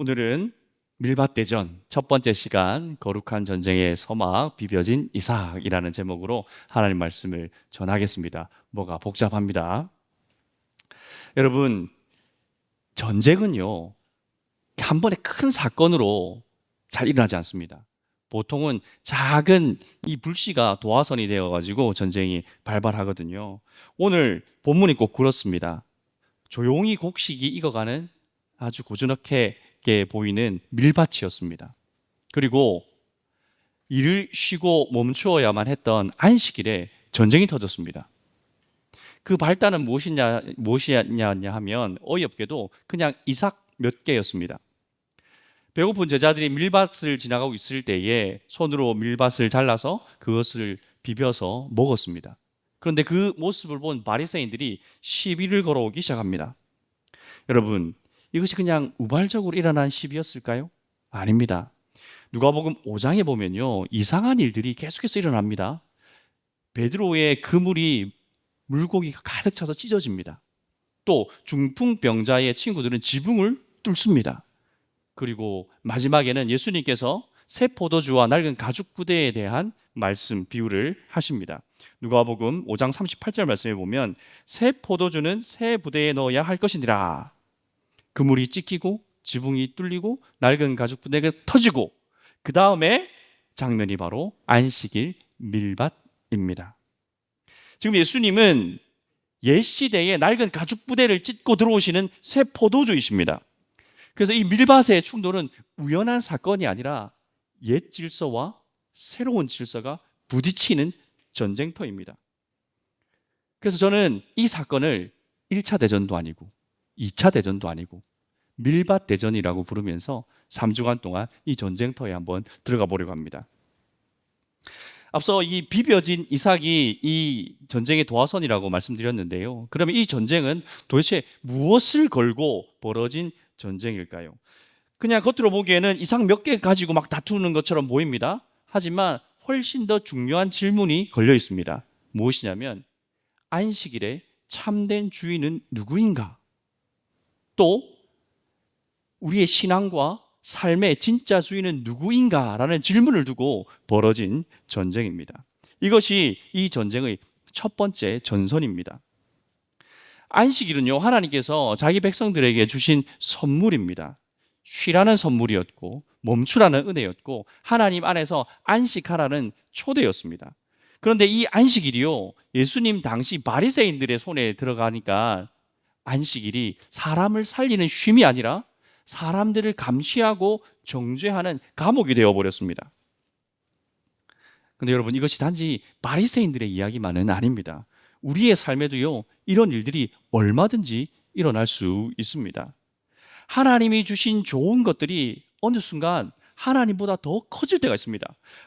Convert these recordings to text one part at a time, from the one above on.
오늘은 밀밭대전 첫 번째 시간 거룩한 전쟁의 서막 비벼진 이삭이라는 제목으로 하나님 말씀을 전하겠습니다. 뭐가 복잡합니다. 여러분, 전쟁은요 한 번의 큰 사건으로 잘 일어나지 않습니다. 보통은 작은 이 불씨가 도화선이 되어 가지고 전쟁이 발발하거든요. 오늘 본문이 꼭 그렇습니다. 조용히 곡식이 익어가는 아주 고즈넉하게 보이는 밀밭이었습니다. 그리고 일을 쉬고 멈추어야만 했던 안식일에 전쟁이 터졌습니다. 그 발단은 무엇이냐 하면 어이없게도 그냥 이삭 몇 개였습니다. 배고픈 제자들이 밀밭을 지나가고 있을 때에 손으로 밀밭을 잘라서 그것을 비벼서 먹었습니다. 그런데 그 모습을 본 바리새인들이 시비를 걸어오기 시작합니다. 여러분, 이것이 그냥 우발적으로 일어난 시비였을까요? 아닙니다. 누가복음 5장에 보면요, 이상한 일들이 계속해서 일어납니다. 베드로의 그물이 물고기가 가득 차서 찢어집니다. 또 중풍병자의 친구들은 지붕을 뚫습니다. 그리고 마지막에는 예수님께서 새 포도주와 낡은 가죽 부대에 대한 말씀, 비유를 하십니다. 누가복음 5장 38절 말씀에 보면 새 포도주는 새 부대에 넣어야 할 것이니라. 그물이 찢기고 지붕이 뚫리고 낡은 가죽 부대가 터지고 그 다음에 장면이 바로 안식일 밀밭입니다. 지금 예수님은 옛 시대에 낡은 가죽 부대를 찢고 들어오시는 새 포도주이십니다. 그래서 이 밀밭의 충돌은 우연한 사건이 아니라 옛 질서와 새로운 질서가 부딪히는 전쟁터입니다. 그래서 저는 이 사건을 1차 대전도 아니고 2차 대전도 아니고 밀밭 대전이라고 부르면서 3주간 동안 이 전쟁터에 한번 들어가 보려고 합니다. 앞서 이 비벼진 이삭이 이 전쟁의 도화선이라고 말씀드렸는데요. 그러면 이 전쟁은 도대체 무엇을 걸고 벌어진 전쟁일까요? 그냥 겉으로 보기에는 이삭 몇 개 가지고 막 다투는 것처럼 보입니다. 하지만 훨씬 더 중요한 질문이 걸려 있습니다. 무엇이냐면 안식일의 참된 주인은 누구인가? 또 우리의 신앙과 삶의 진짜 주인은 누구인가라는 질문을 두고 벌어진 전쟁입니다. 이것이 이 전쟁의 첫 번째 전선입니다. 안식일은요, 하나님께서 자기 백성들에게 주신 선물입니다. 쉬라는 선물이었고 멈추라는 은혜였고 하나님 안에서 안식하라는 초대였습니다. 그런데 이 안식일이요, 예수님 당시 바리새인들의 손에 들어가니까 안식일이 사람을 살리는 쉼이 아니라 사람들을 감시하고 정죄하는 감옥이 되어버렸습니다. 그런데 여러분, 이것이 단지 바리새인들의 이야기만은 아닙니다. 우리의 삶에도요, 이런 일들이 얼마든지 일어날 수 있습니다. 하나님이 주신 좋은 것들이 어느 순간 하나님보다 더 커질 때가 있습니다.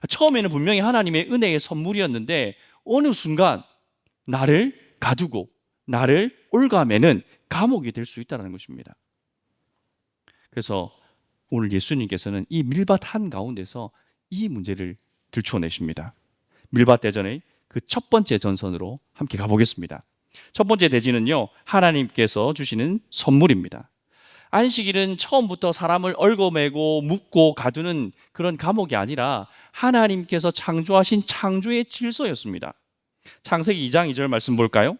처음에는 분명히 하나님의 은혜의 선물이었는데 어느 순간 나를 가두고 나를 올가매는 감옥이 될 수 있다는 것입니다. 그래서 오늘 예수님께서는 이 밀밭 한가운데서 이 문제를 들춰내십니다. 밀밭 대전의 그 첫 번째 전선으로 함께 가보겠습니다. 첫 번째 대지는요, 하나님께서 주시는 선물입니다. 안식일은 처음부터 사람을 얽어매고 묶고 가두는 그런 감옥이 아니라 하나님께서 창조하신 창조의 질서였습니다. 창세기 2장 2절 말씀 볼까요?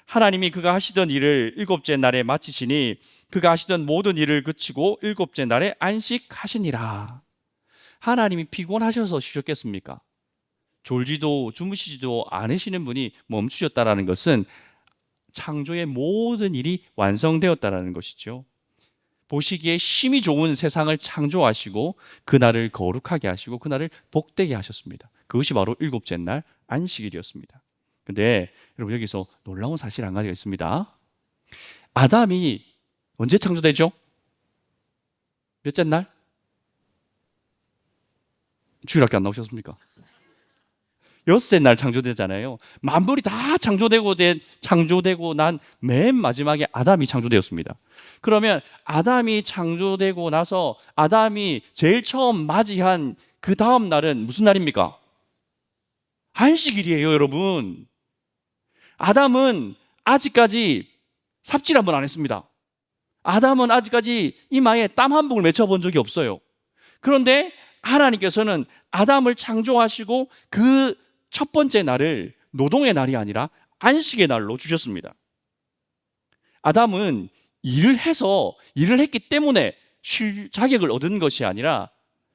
하나님이 그가 하시던 일을 일곱째 날에 마치시니 그가 하시던 모든 일을 그치고 일곱째 날에 안식하시니라. 하나님이 피곤하셔서 쉬셨겠습니까? 졸지도 주무시지도 않으시는 분이 멈추셨다라는 것은 창조의 모든 일이 완성되었다라는 것이죠. 보시기에 심히 좋은 세상을 창조하시고 그날을 거룩하게 하시고 그날을 복되게 하셨습니다. 그것이 바로 일곱째 날 안식일이었습니다. 근데 여러분, 여기서 놀라운 사실 한 가지가 있습니다. 아담이 언제 창조되죠? 몇째 날? 주일학교 안 나오셨습니까? 여섯째 날 창조되잖아요. 만물이 다 창조되고 난 맨 마지막에 아담이 창조되었습니다. 그러면 아담이 창조되고 나서 아담이 제일 처음 맞이한 그 다음 날은 무슨 날입니까? 안식일이에요, 여러분. 아담은 아직까지 삽질 한번 안 했습니다. 아담은 아직까지 이마에 땀 한 방울 맺혀본 적이 없어요. 그런데 하나님께서는 아담을 창조하시고 그 첫 번째 날을 노동의 날이 아니라 안식의 날로 주셨습니다. 아담은 일을 했기 때문에 쉴 자격을 얻은 것이 아니라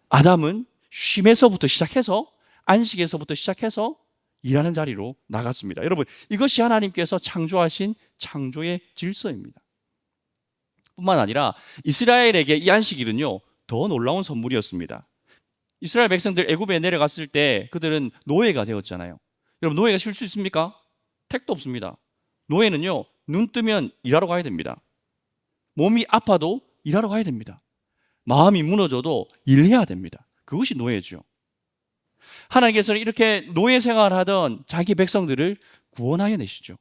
아담은 쉼에서부터 시작해서 안식에서부터 시작해서 일하는 자리로 나갔습니다. 여러분, 이것이 하나님께서 창조하신 창조의 질서입니다. 뿐만 아니라 이스라엘에게 이 안식일은요, 더 놀라운 선물이었습니다. 이스라엘 백성들 애굽에 내려갔을 때 그들은 노예가 되었잖아요. 여러분, 노예가 쉴 수 있습니까? 택도 없습니다. 노예는요, 눈 뜨면 일하러 가야 됩니다. 몸이 아파도 일하러 가야 됩니다. 마음이 무너져도 일해야 됩니다. 그것이 노예죠. 하나님께서는 이렇게 노예 생활하던 자기 백성들을 구원하여 내시죠.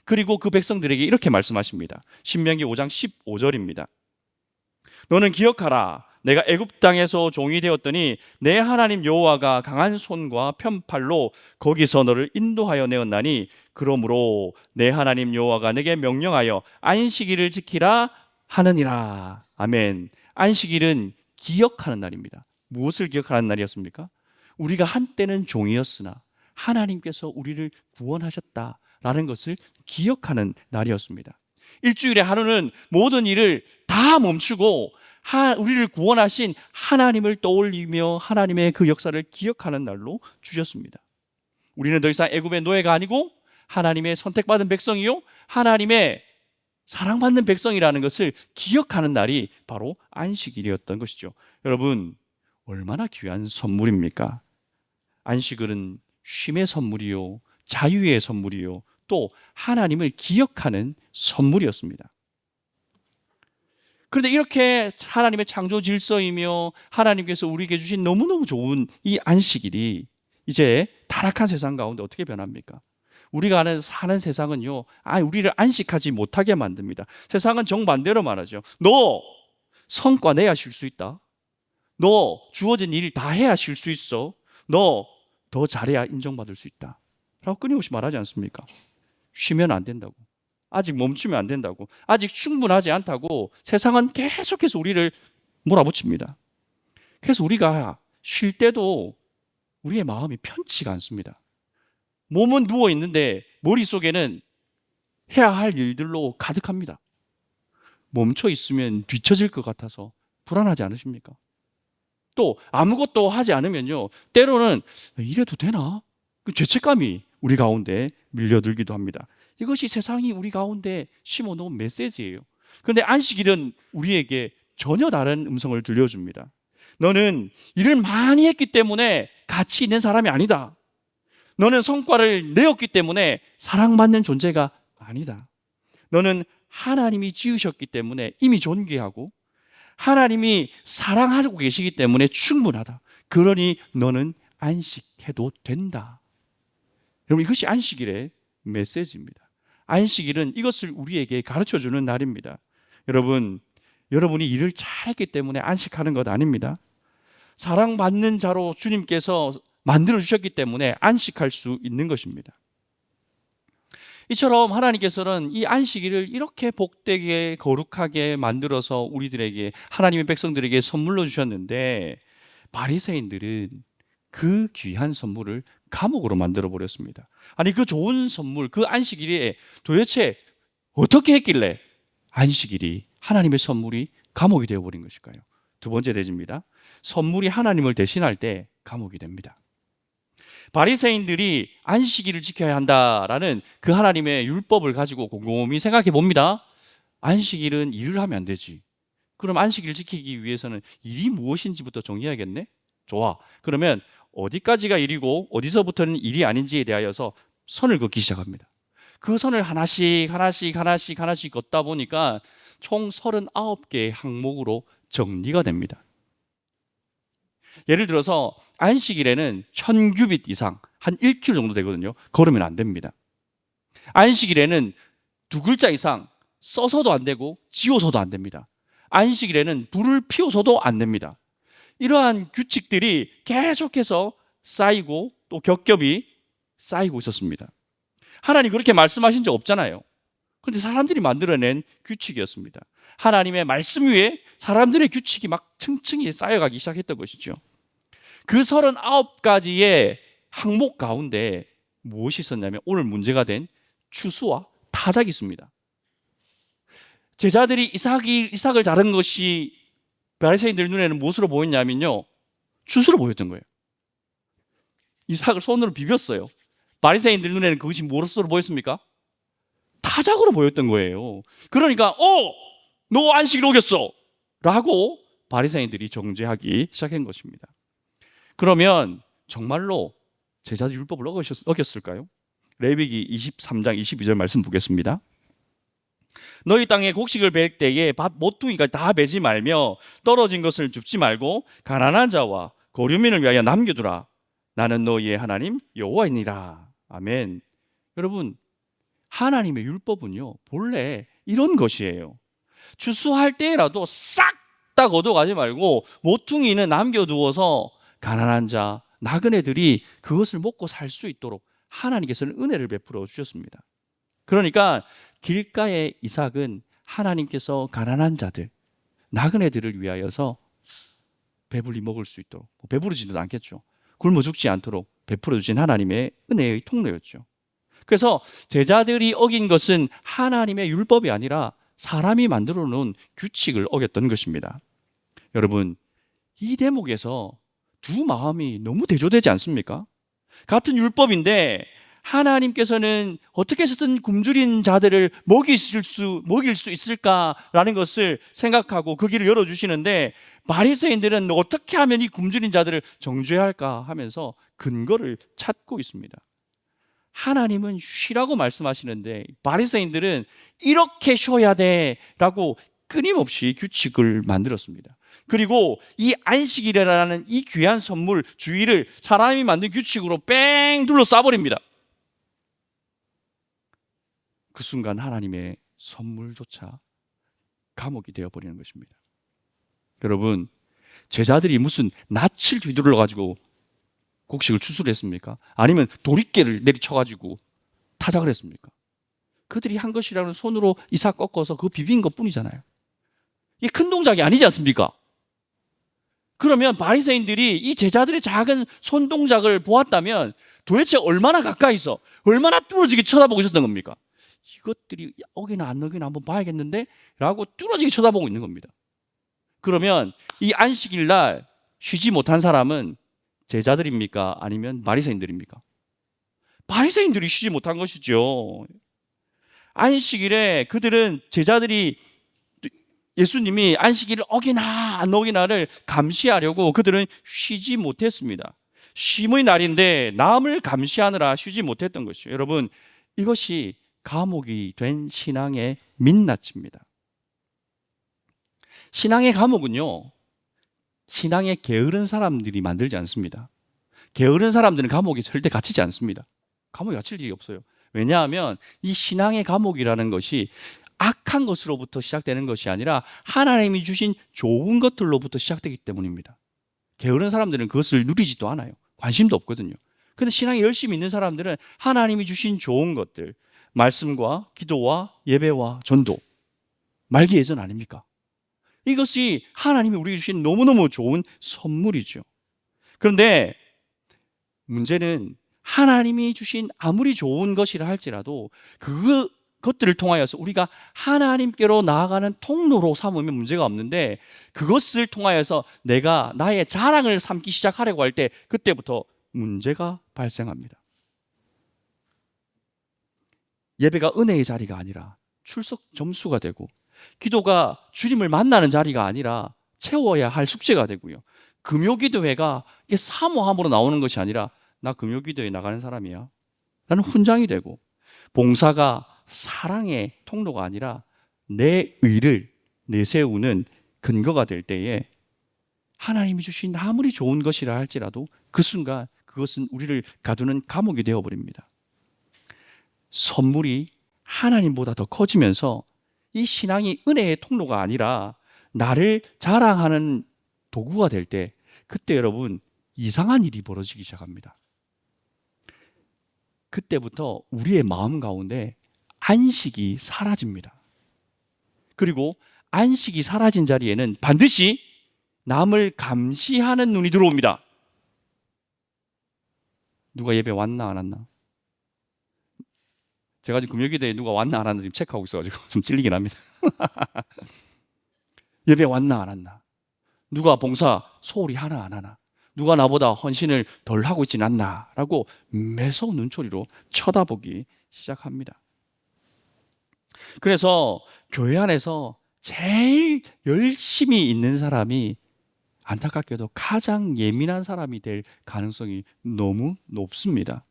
그리고 그 백성들에게 이렇게 말씀하십니다. 신명기 5장 15절입니다. 너는 기억하라. 내가 애굽 땅에서 종이 되었더니 내 하나님 여호와가 강한 손과 편팔로 거기서 너를 인도하여 내었나니 그러므로 내 하나님 여호와가 내게 명령하여 안식일을 지키라 하느니라. 아멘. 안식일은 기억하는 날입니다. 무엇을 기억하는 날이었습니까? 우리가 한때는 종이었으나 하나님께서 우리를 구원하셨다라는 것을 기억하는 날이었습니다. 일주일의 하루는 모든 일을 다 멈추고 우리를 구원하신 하나님을 떠올리며 하나님의 그 역사를 기억하는 날로 주셨습니다. 우리는 더 이상 애굽의 노예가 아니고 하나님의 선택받은 백성이요, 하나님의 사랑받는 백성이라는 것을 기억하는 날이 바로 안식일이었던 것이죠. 여러분, 얼마나 귀한 선물입니까? 안식일은 쉼의 선물이요, 자유의 선물이요, 또 하나님을 기억하는 선물이었습니다. 그런데 이렇게 하나님의 창조 질서이며 하나님께서 우리에게 주신 너무너무 좋은 이 안식일이 이제 타락한 세상 가운데 어떻게 변합니까? 우리가 사는 세상은요, 우리를 안식하지 못하게 만듭니다. 세상은 정반대로 말하죠. 너 성과 내야 쉴 수 있다. 너 주어진 일 다 해야 쉴 수 있어. 너 더 잘해야 인정받을 수 있다 라고 끊임없이 말하지 않습니까? 쉬면 안 된다고, 아직 멈추면 안 된다고, 아직 충분하지 않다고 세상은 계속해서 우리를 몰아붙입니다. 그래서 우리가 쉴 때도 우리의 마음이 편치가 않습니다. 몸은 누워 있는데 머릿속에는 해야 할 일들로 가득합니다. 멈춰 있으면 뒤처질 것 같아서 불안하지 않으십니까? 또 아무것도 하지 않으면요, 때로는 이래도 되나? 그 죄책감이 우리 가운데 밀려들기도 합니다. 이것이 세상이 우리 가운데 심어놓은 메시지예요. 그런데 안식일은 우리에게 전혀 다른 음성을 들려줍니다. 너는 일을 많이 했기 때문에 가치 있는 사람이 아니다. 너는 성과를 내었기 때문에 사랑받는 존재가 아니다. 너는 하나님이 지으셨기 때문에 이미 존귀하고 하나님이 사랑하고 계시기 때문에 충분하다. 그러니 너는 안식해도 된다. 여러분, 이것이 안식일의 메시지입니다. 안식일은 이것을 우리에게 가르쳐주는 날입니다. 여러분이 일을 잘했기 때문에 안식하는 것 아닙니다. 사랑받는 자로 주님께서 만들어주셨기 때문에 안식할 수 있는 것입니다. 이처럼 하나님께서는 이 안식일을 이렇게 복되게 거룩하게 만들어서 우리들에게, 하나님의 백성들에게 선물로 주셨는데 바리새인들은 그 귀한 선물을 감옥으로 만들어 버렸습니다. 아니, 그 좋은 선물, 그 안식일에 도대체 어떻게 했길래 안식일이, 하나님의 선물이 감옥이 되어버린 것일까요? 두 번째 대지입니다. 선물이 하나님을 대신할 때 감옥이 됩니다. 바리새인들이 안식일을 지켜야 한다라는 그 하나님의 율법을 가지고 곰곰이 생각해 봅니다. 안식일은 일을 하면 안 되지. 그럼 안식일을 지키기 위해서는 일이 무엇인지부터 정해야겠네? 좋아. 그러면 어디까지가 일이고 어디서부터는 일이 아닌지에 대하여서 선을 긋기 시작합니다. 그 선을 하나씩 걷다 보니까 총 39개의 항목으로 정리가 됩니다. 예를 들어서 안식일에는 1000규빗 이상, 한 1km 정도 되거든요. 걸으면 안 됩니다. 안식일에는 2글자 이상 써서도 안 되고 지워서도 안 됩니다. 안식일에는 불을 피워서도 안 됩니다. 이러한 규칙들이 계속해서 쌓이고 또 겹겹이 쌓이고 있었습니다. 하나님 그렇게 말씀하신 적 없잖아요. 그런데 사람들이 만들어낸 규칙이었습니다. 하나님의 말씀 위에 사람들의 규칙이 막 층층이 쌓여가기 시작했던 것이죠. 그 39가지의 항목 가운데 무엇이 있었냐면 오늘 문제가 된 추수와 타작이 있습니다. 제자들이 이삭을 자른 것이 바리새인들 눈에는 무엇으로 보였냐면요, 추수로 보였던 거예요. 이삭을 손으로 비볐어요. 바리새인들 눈에는 그것이 무엇으로 보였습니까? 타작으로 보였던 거예요. 그러니까 너 안식일 어겼어 라고 바리새인들이 정죄하기 시작한 것입니다. 그러면 정말로 제자들 율법을 어겼을까요? 레위기 23장 22절 말씀 보겠습니다. 너희 땅에 곡식을 벨 때에 밭 모퉁이가 다 베지 말며 떨어진 것을 줍지 말고 가난한 자와 거류민을 위하여 남겨두라. 나는 너희의 하나님 여호와이니라. 아멘. 여러분, 하나님의 율법은요 본래 이런 것이에요. 추수할 때라도 싹 다 걷어가지 말고 모퉁이는 남겨두어서 가난한 자, 나그네들이 그것을 먹고 살 수 있도록 하나님께서는 은혜를 베풀어 주셨습니다. 그러니까 길가의 이삭은 하나님께서 가난한 자들, 나그네들을 위하여서 배불리 먹을 수 있도록, 배부르지도 않겠죠. 굶어 죽지 않도록 베풀어 주신 하나님의 은혜의 통로였죠. 그래서 제자들이 어긴 것은 하나님의 율법이 아니라 사람이 만들어 놓은 규칙을 어겼던 것입니다. 여러분, 이 대목에서 두 마음이 너무 대조되지 않습니까? 같은 율법인데 하나님께서는 어떻게 해서든 굶주린 자들을 먹일 수 있을까라는 것을 생각하고 그 길을 열어주시는데, 바리새인들은 어떻게 하면 이 굶주린 자들을 정죄할까 하면서 근거를 찾고 있습니다. 하나님은 쉬라고 말씀하시는데 바리새인들은 이렇게 쉬어야 돼라고 끊임없이 규칙을 만들었습니다. 그리고 이 안식일이라는 이 귀한 선물 주일을 사람이 만든 규칙으로 뺑 둘러싸버립니다. 그 순간 하나님의 선물조차 감옥이 되어버리는 것입니다. 여러분, 제자들이 무슨 낯을 뒤돌려 가지고 곡식을 추수를 했습니까? 아니면 도리깨를 내리쳐가지고 타작을 했습니까? 그들이 한 것이라는 손으로 이삭 꺾어서 그거 비빈 것 뿐이잖아요. 이게 큰 동작이 아니지 않습니까? 그러면 바리새인들이 이 제자들의 작은 손 동작을 보았다면 도대체 얼마나 가까이서 얼마나 뚫어지게 쳐다보고 있었던 겁니까? 이것들이 어기나 안 어기나 한번 봐야겠는데 라고 뚫어지게 쳐다보고 있는 겁니다. 그러면 이 안식일 날 쉬지 못한 사람은 제자들입니까? 아니면 바리새인들입니까? 바리새인들이 쉬지 못한 것이죠. 안식일에 그들은 제자들이 예수님이 안식일을 어기나 안 어기나를 감시하려고 그들은 쉬지 못했습니다. 쉼의 날인데 남을 감시하느라 쉬지 못했던 것이죠. 여러분, 이것이 감옥이 된 신앙의 민낯입니다. 신앙의 감옥은요, 신앙에 게으른 사람들이 만들지 않습니다. 게으른 사람들은 감옥에 절대 갇히지 않습니다. 감옥에 갇힐 일이 없어요. 왜냐하면 이 신앙의 감옥이라는 것이 악한 것으로부터 시작되는 것이 아니라 하나님이 주신 좋은 것들로부터 시작되기 때문입니다. 게으른 사람들은 그것을 누리지도 않아요. 관심도 없거든요. 그런데 신앙에 열심히 있는 사람들은 하나님이 주신 좋은 것들, 말씀과 기도와 예배와 전도, 말기 예전 아닙니까? 이것이 하나님이 우리에게 주신 너무너무 좋은 선물이죠. 그런데 문제는 하나님이 주신 아무리 좋은 것이라 할지라도 그것들을 통하여서 우리가 하나님께로 나아가는 통로로 삼으면 문제가 없는데, 그것을 통하여서 내가 나의 자랑을 삼기 시작하려고 할 때 그때부터 문제가 발생합니다. 예배가 은혜의 자리가 아니라 출석 점수가 되고, 기도가 주님을 만나는 자리가 아니라 채워야 할 숙제가 되고요, 금요기도회가 이게 사모함으로 나오는 것이 아니라 나 금요기도회 나가는 사람이야 라는 훈장이 되고, 봉사가 사랑의 통로가 아니라 내 의를 내세우는 근거가 될 때에 하나님이 주신 아무리 좋은 것이라 할지라도 그 순간 그것은 우리를 가두는 감옥이 되어버립니다. 선물이 하나님보다 더 커지면서 이 신앙이 은혜의 통로가 아니라 나를 자랑하는 도구가 될 때, 그때 여러분 이상한 일이 벌어지기 시작합니다. 그때부터 우리의 마음 가운데 안식이 사라집니다. 그리고 안식이 사라진 자리에는 반드시 남을 감시하는 눈이 들어옵니다. 누가 예배 왔나 안 왔나? 제가 지금 금요기도에 누가 왔나 안 왔나 지금 체크하고 있어가지고 좀 찔리긴 합니다. 예배 왔나 안 왔나? 누가 봉사 소홀히 하나 안 하나? 누가 나보다 헌신을 덜 하고 있진 않나? 라고 매서운 눈초리로 쳐다보기 시작합니다. 그래서 교회 안에서 제일 열심히 있는 사람이 안타깝게도 가장 예민한 사람이 될 가능성이 너무 높습니다.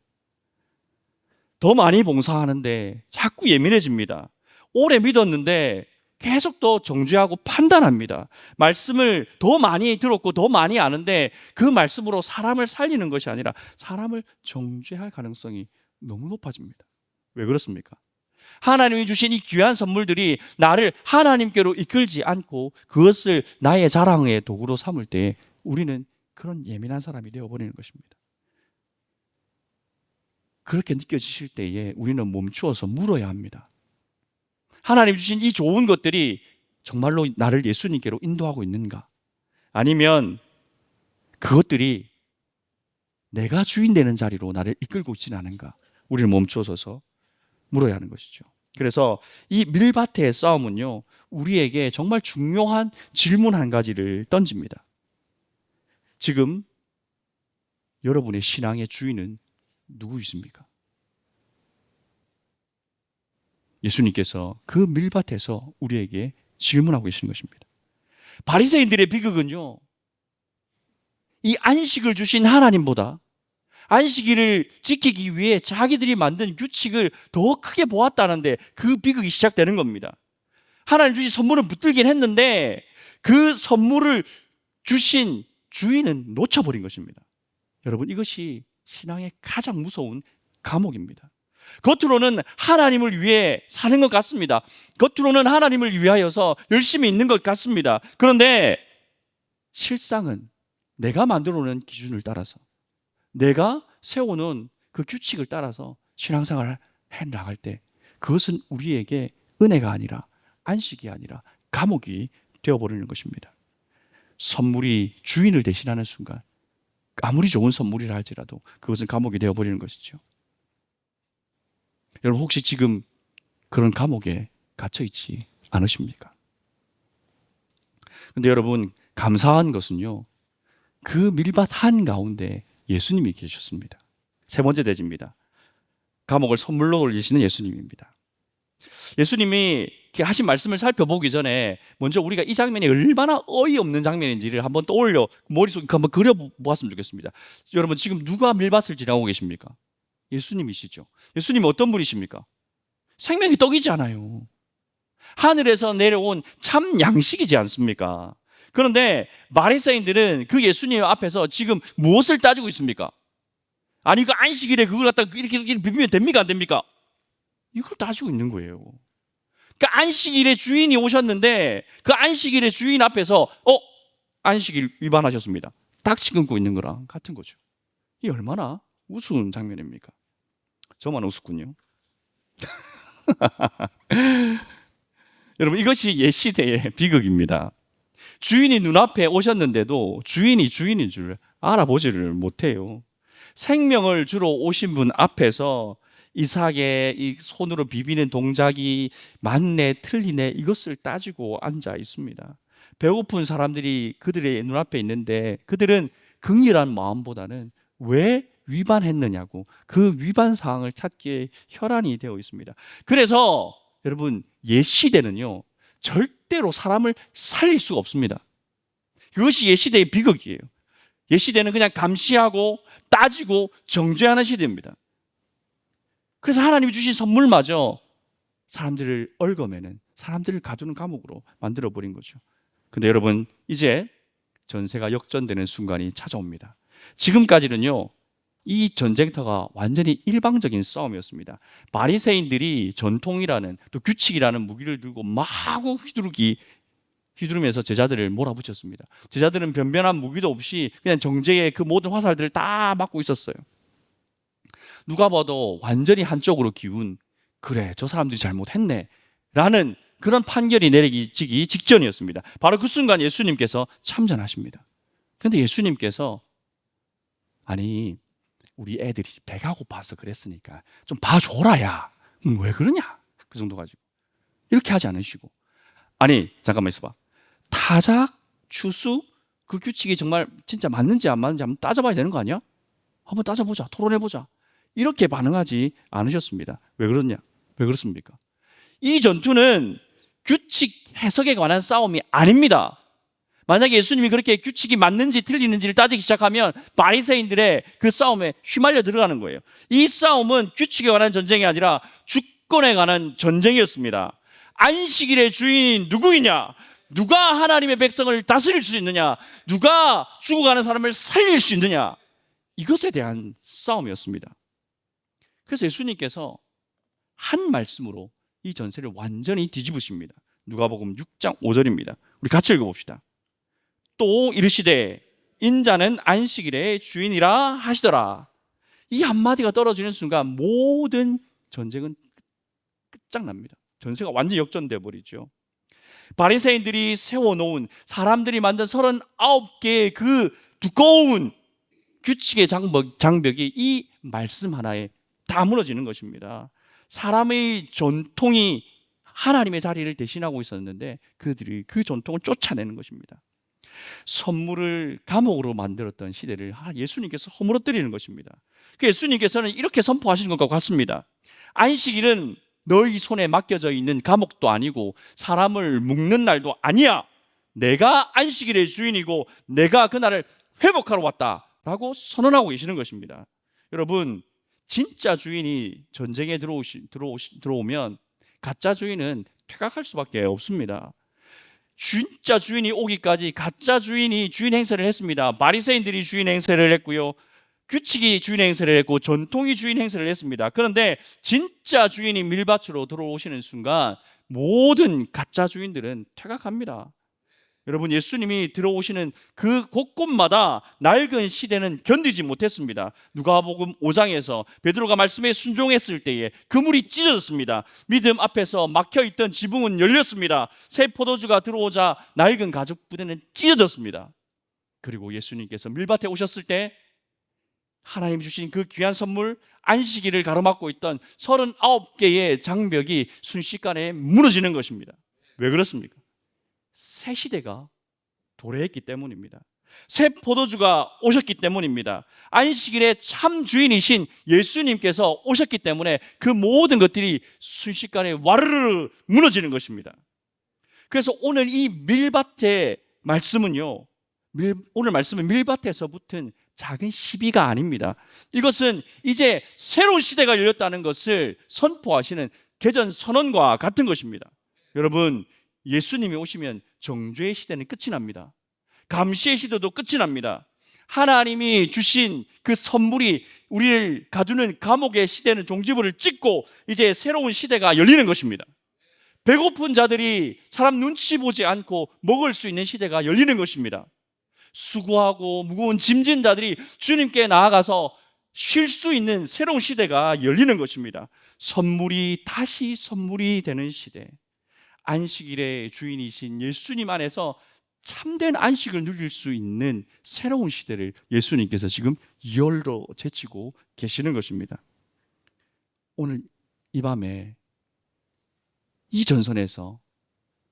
더 많이 봉사하는데 자꾸 예민해집니다. 오래 믿었는데 계속 더 정죄하고 판단합니다. 말씀을 더 많이 들었고 더 많이 아는데 그 말씀으로 사람을 살리는 것이 아니라 사람을 정죄할 가능성이 너무 높아집니다. 왜 그렇습니까? 하나님이 주신 이 귀한 선물들이 나를 하나님께로 이끌지 않고 그것을 나의 자랑의 도구로 삼을 때 우리는 그런 예민한 사람이 되어버리는 것입니다. 그렇게 느껴지실 때에 우리는 멈추어서 물어야 합니다. 하나님 주신 이 좋은 것들이 정말로 나를 예수님께로 인도하고 있는가? 아니면 그것들이 내가 주인 되는 자리로 나를 이끌고 있지는 않은가? 우리는 멈추어서서 물어야 하는 것이죠. 그래서 이 밀밭의 싸움은요, 우리에게 정말 중요한 질문 한 가지를 던집니다. 지금 여러분의 신앙의 주인은 누구이십니까? 예수님께서 그 밀밭에서 우리에게 질문하고 계시는 것입니다. 바리새인들의 비극은요, 이 안식을 주신 하나님보다 안식일을 지키기 위해 자기들이 만든 규칙을 더 크게 보았다는데 그 비극이 시작되는 겁니다. 하나님 주신 선물은 붙들긴 했는데 그 선물을 주신 주인은 놓쳐버린 것입니다. 여러분, 이것이 신앙의 가장 무서운 감옥입니다. 겉으로는 하나님을 위해 사는 것 같습니다. 겉으로는 하나님을 위하여서 열심히 있는 것 같습니다. 그런데 실상은 내가 만들어 놓은 기준을 따라서, 내가 세워놓은 그 규칙을 따라서 신앙생활을 해나갈 때 그것은 우리에게 은혜가 아니라 안식이 아니라 감옥이 되어버리는 것입니다. 선물이 주인을 대신하는 순간 아무리 좋은 선물이라 할지라도 그것은 감옥이 되어버리는 것이죠. 여러분, 혹시 지금 그런 감옥에 갇혀있지 않으십니까? 근데 여러분, 감사한 것은요, 그 밀밭 한가운데 예수님이 계셨습니다. 세 번째 대지입니다. 감옥을 선물로 올리시는 예수님입니다. 예수님이 하신 말씀을 살펴보기 전에 먼저 우리가 이 장면이 얼마나 어이없는 장면인지를 한번 떠올려 머릿속에 한번 그려보았으면 좋겠습니다. 여러분, 지금 누가 밀밭을 지나고 계십니까? 예수님이시죠. 예수님이 어떤 분이십니까? 생명의 떡이잖아요. 하늘에서 내려온 참 양식이지 않습니까? 그런데 바리새인들은 그 예수님 앞에서 지금 무엇을 따지고 있습니까? 아니, 그 안식일에 그걸 갖다가 이렇게 비비면 됩니까? 안 됩니까? 이걸 따지고 있는 거예요. 그 안식일의 주인이 오셨는데 그 안식일의 주인 앞에서 안식일 위반하셨습니다. 닥치 끊고 있는 거랑 같은 거죠. 이 얼마나 우스운 장면입니까? 저만 우습군요. 여러분, 이것이 옛시대의 비극입니다. 주인이 눈앞에 오셨는데도 주인이 주인인 줄 알아보지를 못해요. 생명을 주러 오신 분 앞에서 이삭의 이 손으로 비비는 동작이 맞네 틀리네 이것을 따지고 앉아 있습니다. 배고픈 사람들이 그들의 눈앞에 있는데 그들은 긍휼한 마음보다는 왜 위반했느냐고 그 위반 사항을 찾기에 혈안이 되어 있습니다. 그래서 여러분, 옛 시대는요 절대로 사람을 살릴 수가 없습니다. 그것이 옛 시대의 비극이에요. 옛 시대는 그냥 감시하고 따지고 정죄하는 시대입니다. 그래서 하나님이 주신 선물마저 사람들을 얽어매는, 사람들을 가두는 감옥으로 만들어버린 거죠. 근데 여러분, 이제 전세가 역전되는 순간이 찾아옵니다. 지금까지는요 이 전쟁터가 완전히 일방적인 싸움이었습니다. 바리새인들이 전통이라는 또 규칙이라는 무기를 들고 마구 휘두르면서 제자들을 몰아붙였습니다. 제자들은 변변한 무기도 없이 그냥 정죄의 그 모든 화살들을 다 맞고 있었어요. 누가 봐도 완전히 한쪽으로 기운 그래, 저 사람들이 잘못했네 라는 그런 판결이 내리기 직전이었습니다. 바로 그 순간 예수님께서 참전하십니다. 그런데 예수님께서 아니, 우리 애들이 배가 고파서 그랬으니까 좀 봐줘라 야. 왜 그러냐? 그 정도 가지고 이렇게 하지 않으시고, 아니 잠깐만 있어봐, 타작, 추수 그 규칙이 정말 진짜 맞는지 안 맞는지 한번 따져봐야 되는 거 아니야? 한번 따져보자, 토론해보자, 이렇게 반응하지 않으셨습니다. 왜 그러냐? 왜 그렇습니까? 이 전투는 규칙 해석에 관한 싸움이 아닙니다. 만약에 예수님이 그렇게 규칙이 맞는지 틀리는지를 따지기 시작하면 바리새인들의 그 싸움에 휘말려 들어가는 거예요. 이 싸움은 규칙에 관한 전쟁이 아니라 주권에 관한 전쟁이었습니다. 안식일의 주인이 누구이냐? 누가 하나님의 백성을 다스릴 수 있느냐? 누가 죽어가는 사람을 살릴 수 있느냐? 이것에 대한 싸움이었습니다. 그래서 예수님께서 한 말씀으로 이 전세를 완전히 뒤집으십니다. 누가복음 6장 5절입니다. 우리 같이 읽어봅시다. 또 이르시되 인자는 안식일의 주인이라 하시더라. 이 한마디가 떨어지는 순간 모든 전쟁은 끝장납니다. 전세가 완전히 역전돼 버리죠. 바리새인들이 세워놓은, 사람들이 만든 39개의 그 두꺼운 규칙의 장벽이 이 말씀 하나에 다 무너지는 것입니다. 사람의 전통이 하나님의 자리를 대신하고 있었는데 그들이 그 전통을 쫓아내는 것입니다. 선물을 감옥으로 만들었던 시대를 예수님께서 허물어뜨리는 것입니다. 그 예수님께서는 이렇게 선포하시는 것과 같습니다. 안식일은 너희 손에 맡겨져 있는 감옥도 아니고 사람을 묶는 날도 아니야. 내가 안식일의 주인이고 내가 그 날을 회복하러 왔다라고 선언하고 계시는 것입니다. 여러분, 진짜 주인이 전쟁에 들어오면 가짜 주인은 퇴각할 수밖에 없습니다. 진짜 주인이 오기까지 가짜 주인이 주인 행세를 했습니다. 바리새인들이 주인 행세를 했고요, 규칙이 주인 행세를 했고, 전통이 주인 행세를 했습니다. 그런데 진짜 주인이 밀밭으로 들어오시는 순간 모든 가짜 주인들은 퇴각합니다. 여러분, 예수님이 들어오시는 그 곳곳마다 낡은 시대는 견디지 못했습니다. 누가복음 5장에서 베드로가 말씀에 순종했을 때에 그물이 찢어졌습니다. 믿음 앞에서 막혀있던 지붕은 열렸습니다. 새 포도주가 들어오자 낡은 가죽 부대는 찢어졌습니다. 그리고 예수님께서 밀밭에 오셨을 때 하나님 주신 그 귀한 선물 안식일을 가로막고 있던 39개의 장벽이 순식간에 무너지는 것입니다. 왜 그렇습니까? 새 시대가 도래했기 때문입니다. 새 포도주가 오셨기 때문입니다. 안식일의 참 주인이신 예수님께서 오셨기 때문에 그 모든 것들이 순식간에 와르르 무너지는 것입니다. 그래서 오늘 이 밀밭의 말씀은요, 오늘 말씀은 밀밭에서 붙은 작은 시비가 아닙니다. 이것은 이제 새로운 시대가 열렸다는 것을 선포하시는 개전 선언과 같은 것입니다. 여러분, 예수님이 오시면 정죄의 시대는 끝이 납니다. 감시의 시대도 끝이 납니다. 하나님이 주신 그 선물이 우리를 가두는 감옥의 시대는 종지부를 찍고 이제 새로운 시대가 열리는 것입니다. 배고픈 자들이 사람 눈치 보지 않고 먹을 수 있는 시대가 열리는 것입니다. 수고하고 무거운 짐진 자들이 주님께 나아가서 쉴 수 있는 새로운 시대가 열리는 것입니다. 선물이 다시 선물이 되는 시대, 안식일의 주인이신 예수님 안에서 참된 안식을 누릴 수 있는 새로운 시대를 예수님께서 지금 열로 제치고 계시는 것입니다. 오늘 이 밤에 이 전선에서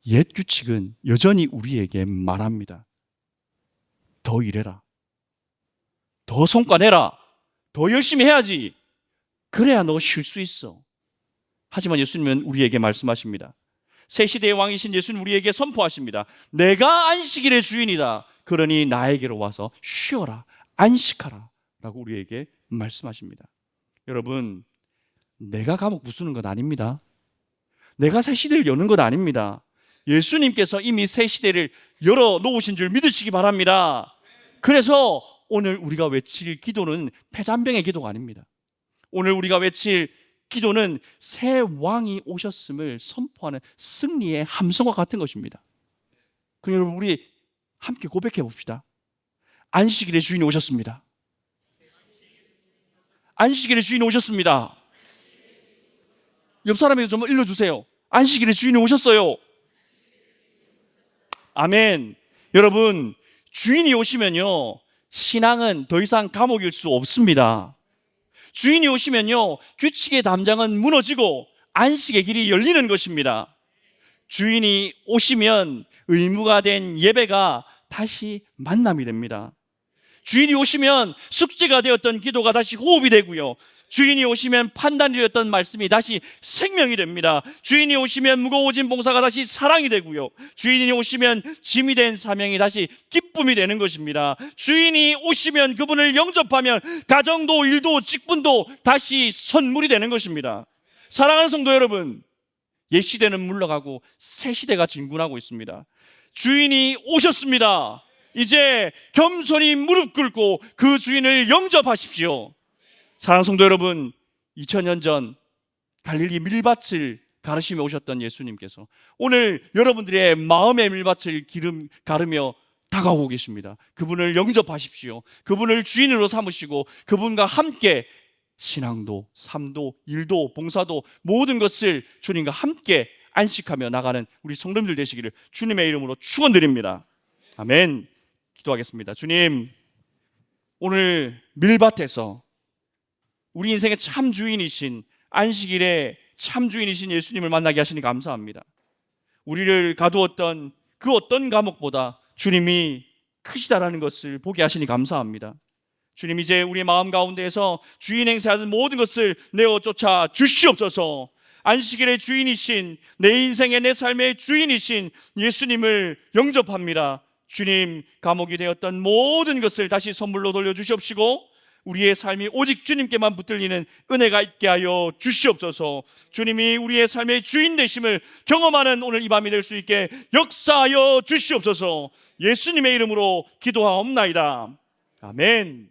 옛 규칙은 여전히 우리에게 말합니다. 더 일해라, 더 성과 내라, 더 열심히 해야지, 그래야 너 쉴 수 있어. 하지만 예수님은 우리에게 말씀하십니다. 새 시대의 왕이신 예수님 우리에게 선포하십니다. 내가 안식일의 주인이다. 그러니 나에게로 와서 쉬어라, 안식하라 라고 우리에게 말씀하십니다. 여러분, 내가 감옥 부수는 것 아닙니다. 내가 새 시대를 여는 것 아닙니다. 예수님께서 이미 새 시대를 열어놓으신 줄 믿으시기 바랍니다. 그래서 오늘 우리가 외칠 기도는 패잔병의 기도가 아닙니다. 오늘 우리가 외칠 기도는 새 왕이 오셨음을 선포하는 승리의 함성과 같은 것입니다. 그럼 여러분, 우리 함께 고백해 봅시다. 안식일의 주인이 오셨습니다. 안식일의 주인이 오셨습니다. 옆 사람에게 좀 일러주세요. 안식일에 주인이 오셨어요. 아멘. 여러분, 주인이 오시면요, 신앙은 더 이상 감옥일 수 없습니다. 주인이 오시면요, 규칙의 담장은 무너지고 안식의 길이 열리는 것입니다. 주인이 오시면 의무가 된 예배가 다시 만남이 됩니다. 주인이 오시면 숙제가 되었던 기도가 다시 호흡이 되고요, 주인이 오시면 판단이 되었던 말씀이 다시 생명이 됩니다. 주인이 오시면 무거워진 봉사가 다시 사랑이 되고요, 주인이 오시면 짐이 된 사명이 다시 기쁨이 되는 것입니다. 주인이 오시면, 그분을 영접하면 가정도 일도 직분도 다시 선물이 되는 것입니다. 사랑하는 성도 여러분, 옛 시대는 물러가고 새 시대가 진군하고 있습니다. 주인이 오셨습니다. 이제 겸손히 무릎 꿇고 그 주인을 영접하십시오. 사랑하는 성도 여러분, 2000년 전 갈릴리 밀밭을 가르시며 오셨던 예수님께서 오늘 여러분들의 마음의 밀밭을 가르며 다가오고 계십니다. 그분을 영접하십시오. 그분을 주인으로 삼으시고 그분과 함께 신앙도, 삶도, 일도, 봉사도, 모든 것을 주님과 함께 안식하며 나가는 우리 성도님들 되시기를 주님의 이름으로 축원드립니다. 아멘. 기도하겠습니다. 주님, 오늘 밀밭에서 우리 인생의 참 주인이신, 안식일의 참 주인이신 예수님을 만나게 하시니 감사합니다. 우리를 가두었던 그 어떤 감옥보다 주님이 크시다라는 것을 보게 하시니 감사합니다. 주님, 이제 우리의 마음 가운데에서 주인 행세하는 모든 것을 내어 쫓아 주시옵소서. 안식일의 주인이신, 내 인생의, 내 삶의 주인이신 예수님을 영접합니다. 주님, 감옥이 되었던 모든 것을 다시 선물로 돌려주시옵시고 우리의 삶이 오직 주님께만 붙들리는 은혜가 있게 하여 주시옵소서. 주님이 우리의 삶의 주인 되심을 경험하는 오늘 이 밤이 될 수 있게 역사하여 주시옵소서. 예수님의 이름으로 기도하옵나이다. 아멘.